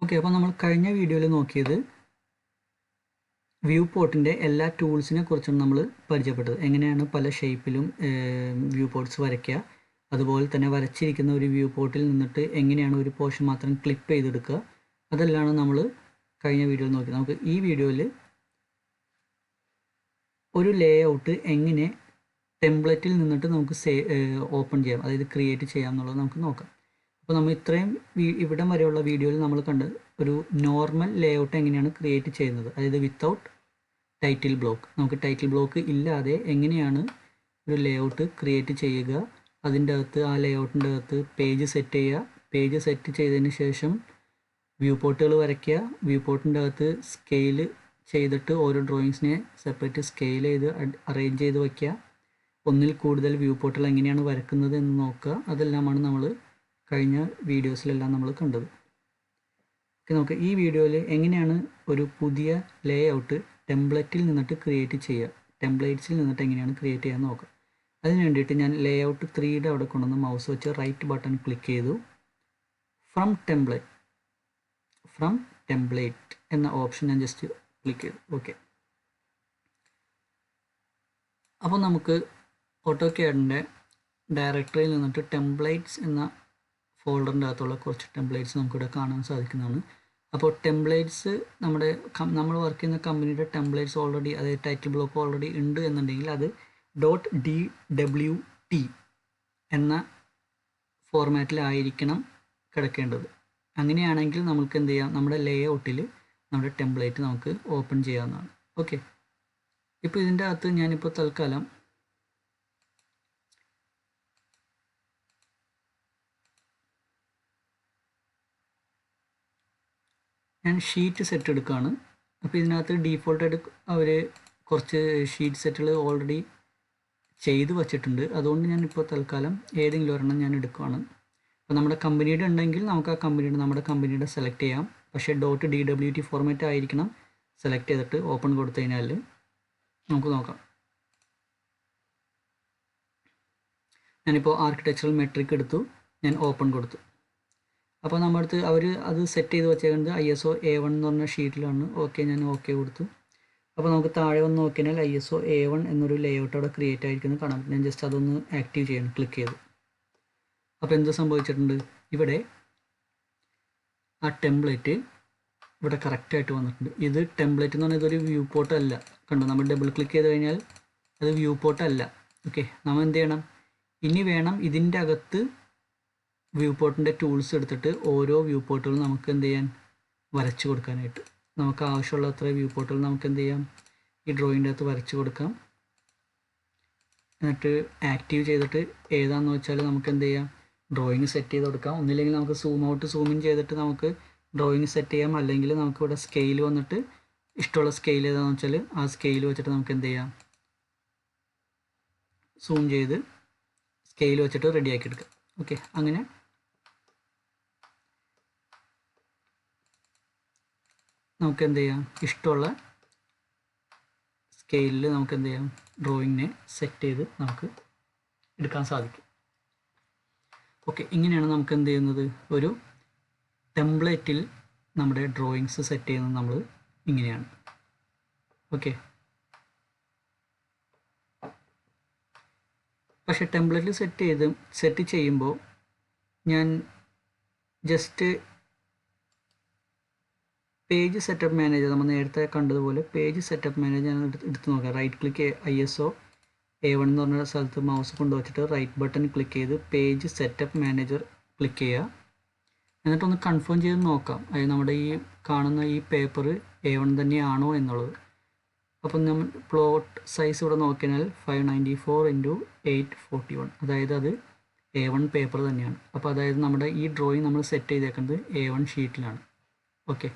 Okay, അപ്പോൾ നമ്മൾ കഴിഞ്ഞ വീഡിയോയിൽ നോക്കിയത് വ്യൂ പോർട്ടിൻ്റെ എല്ലാ ടൂൾസിനെ കുറിച്ചാണ് നമ്മൾ പരിചയപ്പെട്ടത്. എങ്ങനെയാണ് പല ഷേപ്പിലും വ്യൂ പോർട്ട്സ് വരയ്ക്കുക, അതുപോലെ തന്നെ വരച്ചിരിക്കുന്ന ഒരു വ്യൂ പോർട്ടിൽ നിന്നിട്ട് എങ്ങനെയാണ് ഒരു പോർഷൻ മാത്രം ക്ലിപ്പ് ചെയ്തെടുക്കുക, അതെല്ലാം നമ്മൾ കഴിഞ്ഞ വീഡിയോയിൽ നോക്കിയത്. നമുക്ക് ഈ വീഡിയോയിൽ ഒരു ലേ ഔട്ട് എങ്ങനെ ടെംപ്ലേറ്റിൽ നിന്നിട്ട് നമുക്ക് ഓപ്പൺ ചെയ്യാം, അതായത് ക്രിയേറ്റ് ചെയ്യാം എന്നുള്ളത് നമുക്ക് നോക്കാം. അപ്പോൾ നമ്മൾ ഇത്രയും ഇവിടം വരെയുള്ള വീഡിയോയിൽ നമ്മൾ കണ്ട് ഒരു നോർമൽ ലേ ഔട്ട് എങ്ങനെയാണ് ക്രിയേറ്റ് ചെയ്യുന്നത്, അതായത് വിത്തൗട്ട് ടൈറ്റിൽ ബ്ലോക്ക്. നമുക്ക് ടൈറ്റിൽ ബ്ലോക്ക് ഇല്ലാതെ എങ്ങനെയാണ് ഒരു ലേ ഔട്ട് ക്രിയേറ്റ് ചെയ്യുക, അതിൻ്റെ അകത്ത് ആ ലേ ഔട്ടിൻ്റെ അകത്ത് പേജ് സെറ്റ് ചെയ്യുക, പേജ് സെറ്റ് ചെയ്തതിന് ശേഷം വ്യൂ പോർട്ടുകൾ വരയ്ക്കുക, വ്യൂ പോർട്ടിൻ്റെ അകത്ത് സ്കെയിൽ ചെയ്തിട്ട് ഓരോ ഡ്രോയിങ്സിനെ സെപ്പറേറ്റ് സ്കെയിൽ ചെയ്ത് അറേഞ്ച് ചെയ്ത് വയ്ക്കുക, ഒന്നിൽ കൂടുതൽ വ്യൂ പോർട്ടുകൾ എങ്ങനെയാണ് വരക്കുന്നത് എന്ന് നോക്കുക. അതെല്ലാമാണ് നമ്മൾ കഴിഞ്ഞ വീഡിയോസിലെല്ലാം നമ്മൾ കണ്ടത്. നമുക്ക് ഈ വീഡിയോയിൽ എങ്ങനെയാണ് ഒരു പുതിയ ലേ ഔട്ട് ടെംപ്ലേറ്റിൽ നിന്നിട്ട് ക്രിയേറ്റ് ചെയ്യുക, ടെംപ്ലേറ്റ്സിൽ നിന്നിട്ട് എങ്ങനെയാണ് ക്രിയേറ്റ് ചെയ്യാൻ നോക്കാം. അതിന് വേണ്ടിയിട്ട് ഞാൻ ലേ ഔട്ട് 3യുടെ അവിടെ കൊണ്ടുവന്ന് മൗസ് വെച്ച് റൈറ്റ് ബട്ടൺ ക്ലിക്ക് ചെയ്തു. ഫ്രം ടെംപ്ലേറ്റ് എന്ന ഓപ്ഷൻ ഞാൻ ജസ്റ്റ് ക്ലിക്ക് ചെയ്തു. ഓക്കെ, അപ്പോൾ നമുക്ക് ഓട്ടോകാഡിൻ്റെ ഡയറക്ടറിയിൽ നിന്നിട്ട് ടെംപ്ലേറ്റ്സ് എന്ന ഫോൾഡറിൻ്റെ അകത്തുള്ള കുറച്ച് ടെംപ്ലേറ്റ്സ് നമുക്കിവിടെ കാണാൻ സാധിക്കുന്നതാണ്. അപ്പോൾ ടെംപ്ലേറ്റ്സ് നമ്മൾ വർക്ക് ചെയ്യുന്ന കമ്പനിയുടെ ടെംപ്ലേറ്റ്സ് ഓൾറെഡി, അതായത് ടൈറ്റിൽ ബ്ലോക്ക് ഓൾറെഡി ഉണ്ട് എന്നുണ്ടെങ്കിൽ അത് .dwt എന്ന ഫോർമാറ്റിലായിരിക്കണം കിടക്കേണ്ടത്. അങ്ങനെയാണെങ്കിൽ നമുക്ക് എന്ത് ചെയ്യാം, നമ്മുടെ ലേ ഔട്ടിൽ നമ്മുടെ ടെംപ്ലേറ്റ് നമുക്ക് ഓപ്പൺ ചെയ്യാവുന്നതാണ്. ഓക്കെ, ഇപ്പോൾ ഇതിൻ്റെ അകത്ത് ഞാനിപ്പോൾ തൽക്കാലം ഞാൻ ഷീറ്റ് സെറ്റ് എടുക്കുകയാണ്. അപ്പോൾ ഇതിനകത്ത് ഡീഫോൾട്ടായിട്ട് അവർ കുറച്ച് ഷീറ്റ് സെറ്റുകൾ ഓൾറെഡി ചെയ്ത് വച്ചിട്ടുണ്ട്. അതുകൊണ്ട് ഞാനിപ്പോൾ തൽക്കാലം ഏതെങ്കിലും ഒരെണ്ണം ഞാൻ എടുക്കുകയാണ്. അപ്പോൾ നമ്മുടെ കമ്പനിയുടെ ഉണ്ടെങ്കിൽ നമുക്ക് ആ നമ്മുടെ കമ്പനിയുടെ സെലക്ട് ചെയ്യാം. പക്ഷേ .dwt ഫോർമാറ്റ് ആയിരിക്കണം സെലക്ട് ചെയ്തിട്ട് ഓപ്പൺ കൊടുത്തു കഴിഞ്ഞാൽ നമുക്ക് നോക്കാം. ഞാനിപ്പോൾ ആർക്കിടെക്ചറൽ മെട്രിക് എടുത്തു, ഞാൻ ഓപ്പൺ കൊടുത്തു. അപ്പോൾ നമ്മുടെ അടുത്ത് അവർ അത് സെറ്റ് ചെയ്ത് വെച്ചേക്കുന്നത് ISO A1 എന്ന് പറഞ്ഞ ഷീറ്റിലാണ്. ഓക്കെ, ഞാൻ ഓക്കെ കൊടുത്തു. അപ്പോൾ നമുക്ക് താഴെ വന്ന് നോക്കിയാൽ ISO A1 എന്നൊരു ലേ ഔട്ട് അവിടെ ക്രിയേറ്റ് ആയിരിക്കുന്നത് കാണാം. ഞാൻ ജസ്റ്റ് അതൊന്ന് ആക്റ്റീവ് ചെയ്യണം, ക്ലിക്ക് ചെയ്തു. അപ്പോൾ എന്ത് സംഭവിച്ചിട്ടുണ്ട്, ഇവിടെ ആ ടെംപ്ലേറ്റ് ഇവിടെ കറക്റ്റായിട്ട് വന്നിട്ടുണ്ട്. ഇത് ടെംപ്ലേറ്റ് എന്ന് പറഞ്ഞാൽ ഇതൊരു വ്യൂ പോർട്ട് അല്ല. കണ്ടോ, നമ്മൾ ഡബിൾ ക്ലിക്ക് ചെയ്ത് കഴിഞ്ഞാൽ അത് വ്യൂ പോർട്ട് അല്ല. ഓക്കെ, നമ്മൾ എന്ത് ചെയ്യണം, ഇനി വേണം ഇതിൻ്റെ അകത്ത് വ്യൂ പോർട്ടിൻ്റെ ടൂൾസ് എടുത്തിട്ട് ഓരോ വ്യൂ പോർട്ടുകളും നമുക്ക് എന്ത് ചെയ്യാൻ, വരച്ച് കൊടുക്കാനായിട്ട്. നമുക്ക് ആവശ്യമുള്ള അത്ര വ്യൂ പോർട്ടുകൾ നമുക്ക് എന്ത് ചെയ്യാം, ഈ ഡ്രോയിൻ്റെ അകത്ത് വരച്ച് കൊടുക്കാം. എന്നിട്ട് ആക്റ്റീവ് ചെയ്തിട്ട് ഏതാണെന്ന് വെച്ചാൽ നമുക്ക് എന്ത് ചെയ്യാം, ഡ്രോയിങ് സെറ്റ് ചെയ്ത് കൊടുക്കാം. ഒന്നില്ലെങ്കിൽ നമുക്ക് സൂം ഔട്ട് സൂം ഇൻ ചെയ്തിട്ട് നമുക്ക് ഡ്രോയിങ് സെറ്റ് ചെയ്യാം. അല്ലെങ്കിൽ നമുക്ക് ഇവിടെ സ്കെയിൽ വന്നിട്ട് ഇഷ്ടമുള്ള സ്കെയിൽ ഏതാണെന്ന് വെച്ചാൽ ആ സ്കെയിൽ വെച്ചിട്ട് നമുക്ക് എന്ത് ചെയ്യാം, സൂം ചെയ്ത് സ്കെയിൽ വെച്ചിട്ട് റെഡിയാക്കി എടുക്കാം. ഓക്കെ, അങ്ങനെ നമുക്ക് എന്ത് ചെയ്യാം, ഇഷ്ടമുള്ള സ്കെയിലിൽ നമുക്ക് എന്ത് ചെയ്യാം, ഡ്രോയിങ്ങിനെ സെറ്റ് ചെയ്ത് നമുക്ക് എടുക്കാൻ സാധിക്കും. ഓക്കെ, ഇങ്ങനെയാണ് നമുക്ക് എന്ത് ചെയ്യുന്നത്, ഒരു ടെംപ്ലേറ്റിൽ നമ്മുടെ ഡ്രോയിങ്സ് സെറ്റ് ചെയ്യുന്നത് നമ്മൾ ഇങ്ങനെയാണ്. ഓക്കെ, പക്ഷേ ടെംപ്ലേറ്റിൽ സെറ്റ് ചെയ്യുമ്പോൾ ഞാൻ ജസ്റ്റ് പേജ് സെറ്റപ്പ് മാനേജർ, നമ്മൾ നേരത്തെ കണ്ടതുപോലെ പേജ് സെറ്റപ്പ് മാനേജർ ഞാൻ എടുത്ത് നോക്കാം. റൈറ്റ് ക്ലിക്ക് ISO A1 എന്ന് പറഞ്ഞ സ്ഥലത്ത് മൗസ് കൊണ്ടുവച്ചിട്ട് റൈറ്റ് ബട്ടൺ ക്ലിക്ക് ചെയ്ത് പേജ് സെറ്റപ്പ് മാനേജർ ക്ലിക്ക് ചെയ്യുക. എന്നിട്ടൊന്ന് കൺഫേം ചെയ്ത് നോക്കാം, അതായത് നമ്മുടെ ഈ കാണുന്ന ഈ പേപ്പർ A1 തന്നെയാണോ എന്നുള്ളത്. അപ്പം നമ്മൾ പ്ലോട്ട് സൈസ് ഇവിടെ നോക്കിയാൽ 594 × 841, അതായത് അത് A1 പേപ്പർ തന്നെയാണ്. അപ്പോൾ അതായത് നമ്മുടെ ഈ ഡ്രോയിങ് നമ്മൾ സെറ്റ് ചെയ്തേക്കുന്നത് A1 ഷീറ്റിലാണ്. ഓക്കെ.